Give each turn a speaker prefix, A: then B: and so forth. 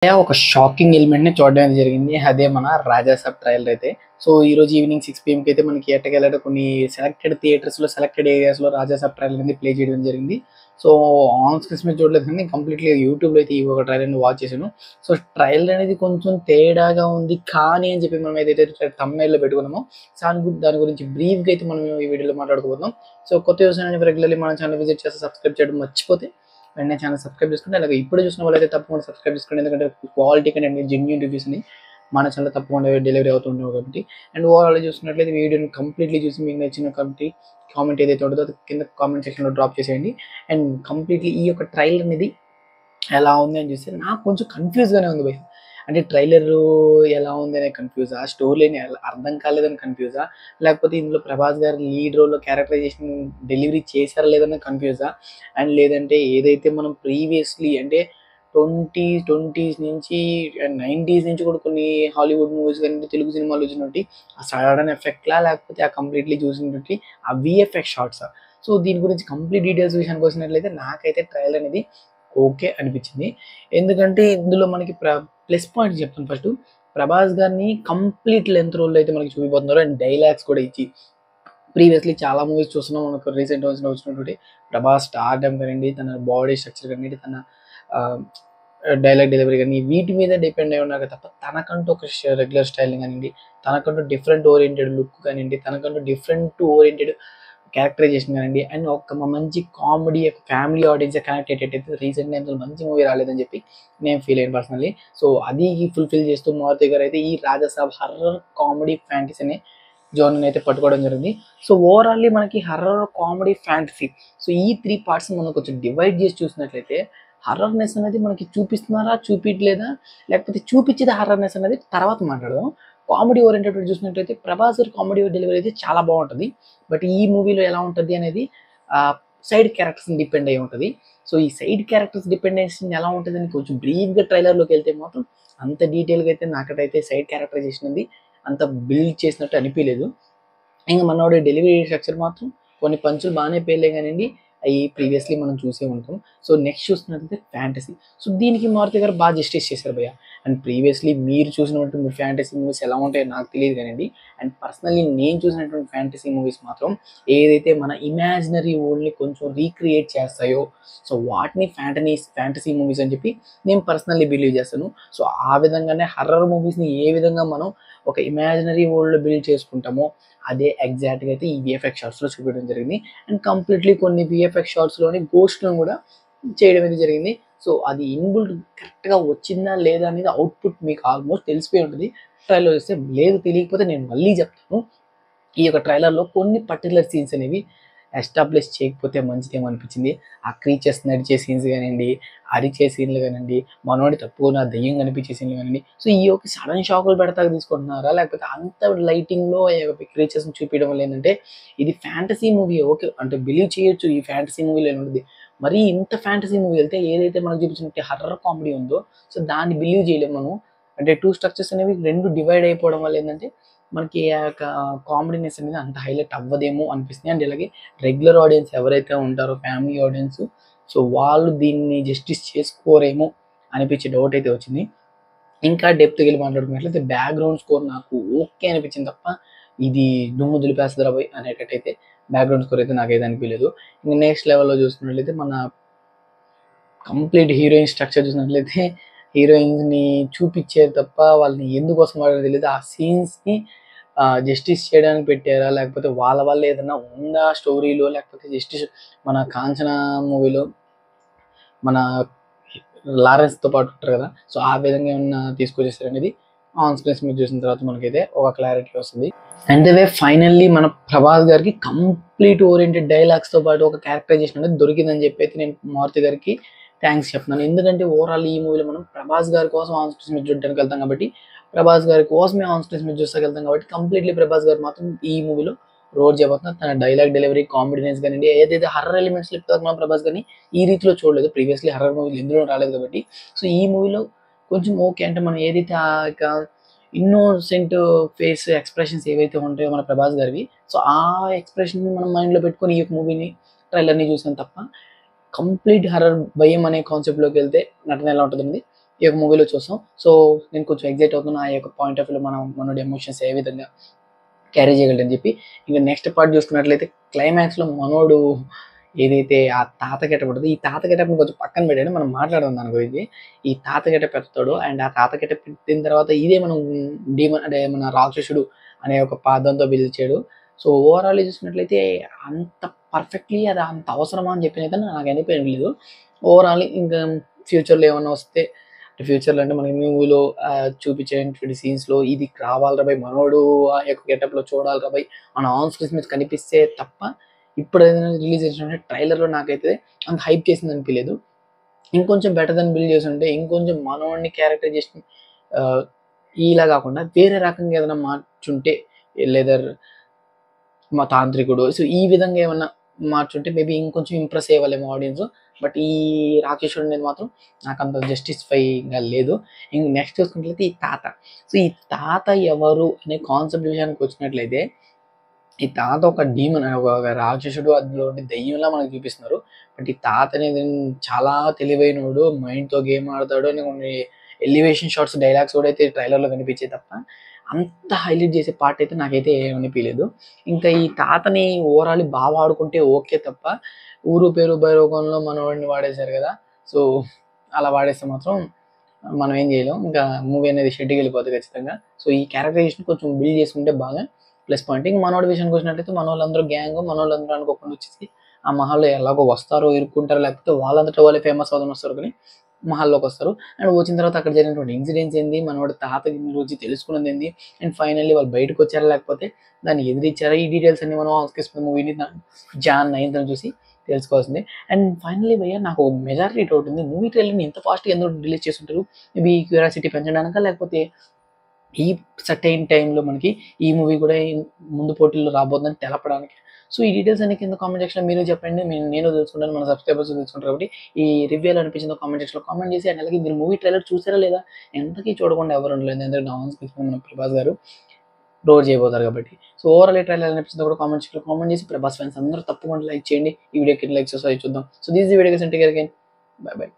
A: ఒక shocking element ని చూడడం అయితే జరిగింది. అదే మన 'రాజాసాబ్' ట్రైలర్ అయితే. సో ఈ రోజు ఈవినింగ్ 6 PM అయితే మనకి ఎట్టకేలకు కొన్ని సెలెక్టెడ్ థియేటర్స్‌లో, సెలెక్టెడ్ ఏరియాస్‌లో 'రాజాసాబ్' ట్రైలర్ అనేది ప్లే చేయడం జరిగింది. సో ఆన్ స్క్రీన్స్ మీద చూడలేదు కానీ కంప్లీట్‌లీ యూట్యూబ్‌లో అయితే ఈ ఒక ట్రైలర్‌ని వాచ్ చేశాను. సో ట్రైలర్ అనేది కొంచెం తేడాగా ఉంది కానీ అని చెప్పి మనం ఏదైతే థంబ్‌నెయిల్‌లో పెట్టుకున్నామో దాని గురించి బ్రీఫ్‌గా అయితే మనం ఈ వీడియోలో మాట్లాడుకోబోతున్నాం. సో కొత్త యూజర్స్ రెగ్యులర్‌లీ మన ఛానల్ విజిట్ చేస్తే సబ్స్క్రైబ్ చేయడం మర్చిపోతే వెంటనే ఛానల్ సబ్స్క్రైబ్ చేసుకోండి. అలాగే ఇప్పుడు చూసిన వాళ్ళైతే తప్పకుండా సబ్స్క్రైబ్ చేసుకోండి. ఎందుకంటే క్వాలిటీ కంటే జెన్యూన్ రివ్యూస్‌ని మన ఛానల్ తప్పకుండా డెలివరీ అవుతుంటాం కాబట్టి. అండ్ ఓవరాల్ చూసుకున్నట్లయితే వీడియోని కంప్లీట్‌లీ చూసి మీకు నచ్చిన కామెంట్ ఏదైతే ఉంటుందో అది కింద కామెంట్ సెక్షన్‌లో డ్రాప్ చేసేయండి. అండ్ కంప్లీట్‌లీ ఈ యొక్క ట్రైలర్ అనేది ఎలా ఉంది అని చూస్తే నాకు కొంచెం కన్‌ఫ్యూజ్‌గానే ఉంది భయ్యా. అంటే ట్రైలరు ఎలా ఉంది అనే కన్‌ఫ్యూజా? స్టోరీ లైన్ అర్థం కాలేదని కన్‌ఫ్యూజా? లేకపోతే ఇందులో 'ప్రభాస్' గారు లీడ్ రోల్‌లో క్యారెక్టరైజేషన్ డెలివరీ చేశారా లేదన్న కన్‌ఫ్యూజా? అండ్ లేదంటే ఏదైతే మనం ప్రీవియస్‌లీ అంటే 2020s నుంచి అండ్ 90s నుంచి కూడా కొన్ని హాలీవుడ్ మూవీస్ గాని, తెలుగు సినిమాలు వచ్చినటువంటి ఆ సడన్ ఎఫెక్ట్‌లా? లేకపోతే ఆ కంప్లీట్‌లీ చూసినటువంటి ఆ వీఎఫ్ఎక్స్ షాట్సా? సో దీని గురించి కంప్లీట్ డీటెయిల్స్ విషయానికి వచ్చినట్లయితే నాకైతే ట్రైలర్ అనేది ఓకే అనిపించింది. ఎందుకంటే ఇందులో మనకి ప్లస్ పాయింట్స్ చెప్తాను ఫస్టు. 'ప్రభాస్' గారిని కంప్లీట్ లెంత్ రోల్‌లో అయితే మనకి చూపిపోతున్నారు. అండ్ డైలాగ్స్ కూడా ఇచ్చి ప్రీవియస్‌లీ చాలా మూవీస్ చూస్తున్నాం. మనకు రీసెంట్ డేస్‌లో వచ్చినటువంటి 'ప్రభాస్' స్టార్‌డమ్ కానియండి, తన బాడీ స్ట్రక్చర్ కానియండి, తన ఆహ్, డైలాగ్ డెలివరీ గాని వీటి మీద డిపెండ్ అయి ఉన్నారు తప్ప తనకంటూ ఒక రెగ్యులర్ స్టైలింగ్ కానియండి, తనకంటూ డిఫరెంట్ ఓరియెంటెడ్ లుక్ కానియండి, తనకంటూ డిఫరెంట్ ఓరియెంటెడ్ క్యారెక్టరైజేషన్ కానివ్వండి అండ్ ఒక మంచి కామెడీ ఫ్యామిలీ ఆడియన్స్ కనెక్ట్ అయ్యేటట్టయితే రీసెంట్ టైమ్స్‌లో మంచి మూవీ రాలేదని చెప్పి నేను ఫీల్ అయ్యాను పర్సనల్లీ. సో అది ఫుల్‌ఫిల్ చేస్తూ మారుతి గారు అయితే ఈ 'రాజాసాబ్' హర్రర్ కామెడీ ఫ్యాంటసీ అనే జోనర్‌ని అయితే పట్టుకోవడం జరిగింది. సో ఓవరాల్లీ మనకి హర్రర్, కామెడీ, ఫ్యాంటసీ సో ఈ 3 పార్ట్స్‌ని మనం కొంచెం డివైడ్ చేసి చూసినట్లయితే హర్రర్‌నెస్ అనేది మనకి చూపిస్తున్నారా? చూపియట్లేదా? లేకపోతే చూపిచ్చేది హర్రర్‌నెస్ అనేది తర్వాత మాట్లాడదాం. కామెడీ ఓరియెంటెడ్ చూసినట్లయితే 'ప్రభాస్' గారి కామెడీ డెలివరీ అయితే చాలా బావుంటది. బట్ ఈ మూవీలో ఎలా ఉంటది అనేది సైడ్ క్యారెక్టర్స్‌ని డిపెండ్ అయ్యి ఉంటది. సో ఈ సైడ్ క్యారెక్టర్స్ డిపెండెన్సీ ఎలా ఉంటదని కొంచెం బ్రీఫ్‌గా ట్రైలర్‌లోకెళ్తే మాత్రం అంత డీటెయిల్‌గా అయితే నాకైతే సైడ్ క్యారెక్టరైజేషన్ ఉంది అంత బిల్డ్ చేసినట్టు అనిపియలేదు. ఇంక మనోడి డెలివరీ స్ట్రక్చర్ మాత్రం కొన్ని పంచులు బానే పేలాయి గానండి. అయి ప్రీవియస్‌లీ మనం చూసే ఉంటాం. సో నెక్స్ట్ చూస్తున్నట్టయితే ఫ్యాంటసీ. సో దీనికి మారుతి గారు జస్టిస్ చేశారు భయ్య. అండ్ ప్రీవియస్‌లీ మీరు చూసినటువంటి ఫ్యాంటసీ మూవీస్ ఎలా ఉంటాయో నాకు తెలీదు గానండి. అండ్ పర్సనల్లీ నేను చూసినటువంటి ఫ్యాంటసీ మూవీస్ మాత్రం ఏదైతే మన ఇమాజినరీ వరల్డ్‌ని కొంచెం రీక్రియేట్ చేస్తాయో సో వాటిని ఫ్యాంటసీ మూవీస్ అని చెప్పి నేను పర్సనల్లీ బిలీవ్ చేస్తాను. సో ఆ విధంగానే హర్రర్ మూవీస్‌ని ఏ విధంగా మనం ఒక ఇమాజినరీ వరల్డ్‌లో బిల్డ్ చేసుకుంటామో అదే ఎగ్జాక్ట్‌గా అయితే ఈ వీఎఫ్ఎక్స్ షాట్స్‌లో చూపించడం జరిగింది. అండ్ కంప్లీట్‌లీ కొన్ని వీఎఫ్ఎక్స్ షాట్స్‌లోని ఘోస్ట్‌లను కూడా చేయడం అనేది జరిగింది. సో అది ఇన్‌బిల్ట్ కరెక్ట్‌గా వచ్చిందా లేదా అనేది అవుట్‌పుట్ మీకు ఆల్మోస్ట్ తెలిసిపోయి ఉంటది. ట్రైలర్ చూస్తే లేదు తెలియకపోతే నేను మళ్ళీ చెప్తాను. ఈ యొక్క ట్రైలర్‌లో కొన్ని పర్టిక్యులర్ సీన్స్ అనేవి ఎస్టాబ్లిష్ చేయకపోతే మంచిదేమో అనిపించింది. ఆ క్రీచర్స్ నడిచే సీన్స్ గానియండి, అరిచే సీన్‌లు గానియండి, మనోడి తప్పున దెయ్యం కనిపించే సీన్‌లు గానియండి. సో ఈ యొక్క సడెన్ షాకులు పెడతాకి తీసుకుంటున్నారా? లేకపోతే అంత లైటింగ్‌లో క్రీచర్స్‌ని చూపియడం వల్ల ఏంటంటే ఇది ఫ్యాంటసీ మూవీ ఓకే. అంటే బిలీవ్ చేయొచ్చు ఈ ఫ్యాంటసీ మూవీలో ఏముంటది. మరీ ఇంత ఫ్యాంటసీ మూవీ ఎళ్తే ఏదైతే మనకు చూపించినట్టు హర్రర్ కామెడీ ఉందో సో దాన్ని బిలీవ్ చేయలేము మనం. అంటే 2 స్ట్రక్చర్స్ అనేవి 2 డివైడ్ అయిపోవడం వల్ల ఏందంటే మనకి ఆ యొక్క కామెడీనెస్ అనేది అంత హైలైట్ అవ్వదేమో అనిపిస్తుంది. అండ్ ఇలాగే రెగ్యులర్ ఆడియన్స్ ఎవరైతే ఉంటారో ఫ్యామిలీ ఆడియన్స్ సో వాళ్ళు దీన్ని జస్టిస్ చేసుకోరేమో అనిపించే డౌట్ అయితే వచ్చింది. ఇంకా డెప్త్‌గెళ్ళి మాట్లాడుకున్నట్లయితే బ్యాక్‌గ్రౌండ్ స్కోర్ నాకు ఓకే అనిపించింది తప్ప ఇది దుమ్ము దులిపేస్తదిరా బోయ్ అనేటట్టయితే బ్యాక్‌గ్రౌండ్ స్కోర్ అయితే నాకైతే అనిపియలేదు. ఇంక నెక్స్ట్ లెవెల్‌లో చూసుకున్నట్లయితే మన కంప్లీట్ హీరోయిన్ స్ట్రక్చర్ చూసినట్లయితే హీరోయిన్స్‌ని చూపిచ్చారు తప్ప వాళ్ళని ఎందుకోసం వాడారో తెలీదు. ఆ సీన్స్‌ని జస్టిస్ చేయడానికి పెట్టారా? లేకపోతే వాళ్ళ వల్ల ఏదన్నా ఉందా స్టోరీలో? లేకపోతే జస్టిస్ మన 'కాంచన' మూవీలో మన లారెన్స్‌తో పాటు ఉంటారు కదా! సో, ఆ విధంగా ఏమన్నా తీసుకొచ్చేసారనేది ఆన్ స్క్రీన్స్ మీద చూసిన తర్వాత మనకైతే ఒక క్లారిటీ వస్తది. అండ్ ద వే ఫైనల్లీ మన 'ప్రభాస్' గారికి కంప్లీట్ ఓరియెంటెడ్ డైలాగ్స్‌తో పాటు ఒక క్యారెక్టరైజేషన్ అనేది దొరికిందని చెప్పి అయితే నేను మారుతి గారికి థాంక్స్ చెప్తున్నాను. ఎందుకంటే ఓవరాల్ ఈ మూవీలో మనం 'ప్రభాస్' గారి కోసం ఆన్ స్క్రీన్స్ మీద చూడడానికి వెళ్తాం కాబట్టి, 'ప్రభాస్' గారి కోసమే ఆన్ స్క్రీన్స్ మీద చూస్తాకెళ్తాం కాబట్టి కంప్లీట్‌లీ 'ప్రభాస్' గారు మాత్రం ఈ మూవీలో రోల్ చేయబోతున్నారు. తన డైలాగ్ డెలివరీ, కామెడీనెస్ గానియండి, ఏదైతే హర్రర్ ఎలిమెంట్స్‌లో ఇప్పటిదాకా మనం 'ప్రభాస్' గారిని ఈ రీతిలో చూడలేదు. ప్రీవియస్‌లీ హర్రర్ మూవీలు ఎందులో రాలేదు కాబట్టి, సో ఈ మూవీలో కొంచెం ఓకే. అంటే మనం ఏదైతే ఆ యొక్క ఇన్నోసెంట్ ఫేస్ ఎక్స్‌ప్రెషన్స్ ఏవైతే ఉంటాయో మన 'ప్రభాస్' గారివి, సో ఆ ఎక్స్‌ప్రెషన్‌ని మనం మైండ్‌లో పెట్టుకొని ఈ యొక్క మూవీని ట్రైలర్‌ని చూసాను తప్ప, కంప్లీట్ హర్రర్ భయం అనే కాన్సెప్ట్‌లోకెళ్తే నటన ఎలా ఉంటదనేది ఈ యొక్క మూవీలో చూస్తాం. సో నేను కొంచెం ఎక్సైట్ అవుతున్నా. ఆ యొక్క పాయింట్ ఆఫ్ వ్యూలో మనోడి ఎమోషన్స్ ఏ విధంగా క్యారీ చేయగలడని చెప్పి. ఇంకా నెక్స్ట్ పార్ట్ చూసుకున్నట్లయితే క్లైమాక్స్‌లో మనోడు ఏదైతే ఆ తాత గెటప్ ఉంటదో, ఈ తాత గెటప్‌ని కొంచెం పక్కన పెట్టండి. మనం మాట్లాడదాం దాని గురించి. ఈ తాత గెటప్ ఎత్తుతాడు. అండ్ ఆ తాత గెటప్ ఎత్తిన తర్వాత ఇదే మనం డీమన్ అంటే మన రాక్షసుడు అనే ఒక పాదంతో పిలిచాడు. సో ఓవరాల్‌గా చూసుకున్నట్లయితే అంత పర్ఫెక్ట్‌లీ అది అంత అవసరమా అని చెప్పి అయితే నాకు అనిపియలేదు. ఓవరాల్ ఇంకా ఫ్యూచర్‌లో ఏమన్నా వస్తే ఫ్యూచర్‌లో అంటే మనకి మూవీలో చూపించేటువంటి సీన్స్‌లో ఇది రావాలిరా బయ్ మనోడు ఆ యొక్క గెటప్‌లో చూడాలిరా బయ్ మన ఆన్ స్క్రీన్ మీద కనిపిస్తే తప్ప ఇప్పుడు ఏదైనా రిలీజ్ చేసినటువంటి ట్రైలర్‌లో నాకైతే అంత హైప్ చేసింది అనిపియలేదు. ఇంకొంచెం బెటర్ దాన్ బిల్డ్ చేసుంటే ఇంకొంచెం మనోడిని క్యారెక్టరైజేషన్ ఆహ్, ఇలా గాకుండా వేరే రకంగా ఏదైనా మార్చుంటే లెదర్ మా తాంత్రికుడు. సో, ఈ విధంగా ఏమన్నా మార్చుంటే మేబీ ఇంకొంచెం ఇంప్రెస్ అయ్యేవాళ్ళేమో ఆడియన్స్. బట్ ఈ రాక్షసుడు అనేది మాత్రం నాకంత జస్టిఫై‌గా లేదు. ఇంక నెక్స్ట్ చూసుకున్నట్లయితే ఈ తాత. సో, ఈ తాత ఎవరు అనే కాన్సెప్ట్ విషయానికొచ్చినట్లయితే ఈ తాత ఒక డీమన్ ఒక రాక్షసుడు అందులో ఉండి దెయ్యంలా మనకు చూపిస్తున్నారు. బట్ ఈ తాత అనేది చాలా తెలివైనోడు. మైండ్‌తో గేమ్ ఆడతాడు అని కొన్ని ఎలివేషన్ షాట్స్, డైలాగ్స్ కూడా అయితే ట్రైలర్‌లో కనిపించాయి తప్ప, అంత హైలైట్ చేసే పార్ట్ అయితే నాకైతే ఏమనిపియలేదు. ఇంకా ఈ తాతని ఓవరాల్లీ బా వాడుకుంటే ఓకే తప్ప, ఊరు పేరు భైరవకంలో మనోడిని వాడేశారు కదా! సో, అలా వాడేస్తే మాత్రం మనం ఏం చేయలేం. ఇంకా మూవీ అనేది షెడ్డుకెళ్ళిపోద్ది ఖచ్చితంగా. సో, ఈ క్యారెక్టరైజేషన్ కొంచెం బిల్డ్ చేసుకుంటే బాగా ప్లస్ పాయింట్. ఇంక మనోడి విషయానికొచ్చినట్లయితే మనోళ్ళందరూ గ్యాంగ్ మనోళ్ళందరూ అనుకోకుండా వచ్చేసి ఆ మహల్‌లో ఎలాగో వస్తారో, ఇరుక్కుంటారో లేకపోతే వాళ్ళంతట వాళ్ళే ఫేమస్ అవుదామని వస్తారు కానీ మహల్‌లోకొస్తారు. అండ్ వచ్చిన తర్వాత అక్కడ జరిగినటువంటి ఇన్సిడెంట్స్ ఏంది, మనోడి తాత గురించి తెలుసుకున్నదేంది, అండ్ ఫైనల్లీ వాళ్ళు బయటకొచ్చారా లేకపోతే దాన్ని ఎదిరిచ్చారా, ఈ డీటెయిల్స్ అన్నీ మనం 'ఆస్కర్' మూవీని జాన్ 9థ్ చూసి తెలుసుకోవాల్సిందే. అండ్ ఫైనల్లీ భయ్య నాకు మెజారిటీ డౌట్ ఉంది. మూవీ ట్రైలర్‌ని ఇంత ఫాస్ట్‌గా ఎందుకు రిలీజ్ చేసుంటారు? మేబీ క్యూరియాసిటీ పెంచడానికా? లేకపోతే ఈ సర్టెయిన్ టైమ్‌లో మనకి ఈ మూవీ కూడా ముందు పోటీల్లో రాబోతుందని తెలపడానికి. సో, ఈ డీటెయిల్స్ అన్ని కింద కామెంట్ సెక్షన్‌లో మీరు చెప్పండి. నేను తెలుసుకుంటాను. మన సబ్‌స్క్రైబర్స్ తెలుసుకుంటారు కాబట్టి ఈ రివ్యూ ఎలా అనిపించిందో కామెంట్ సెక్షన్‌లో కామెంట్ చేసి అండ్ అలాగే మీరు మూవీ ట్రైలర్ చూసారా లేదా? ఎంతకీ చూడకుండా ఎవరు ఉండలేదు. ఎందుకంటే డాన్స్ మన ప్రభాస్ గారు రోల్ చేయబోతారు కాబట్టి. సో, ఓవరాల్ ఈ ట్రైలర్ ఎలా అనిపించిందో కూడా కామెంట్ సెక్షన్‌లో కామెంట్ చేసి ప్రభాస్ ఫ్యాన్స్ అందరూ తప్పకుండా లైక్ చేయండి. ఈ వీడియోకి లైక్స్ వస్తాయో చూద్దాం. So, this is the video guys, take care again. By by.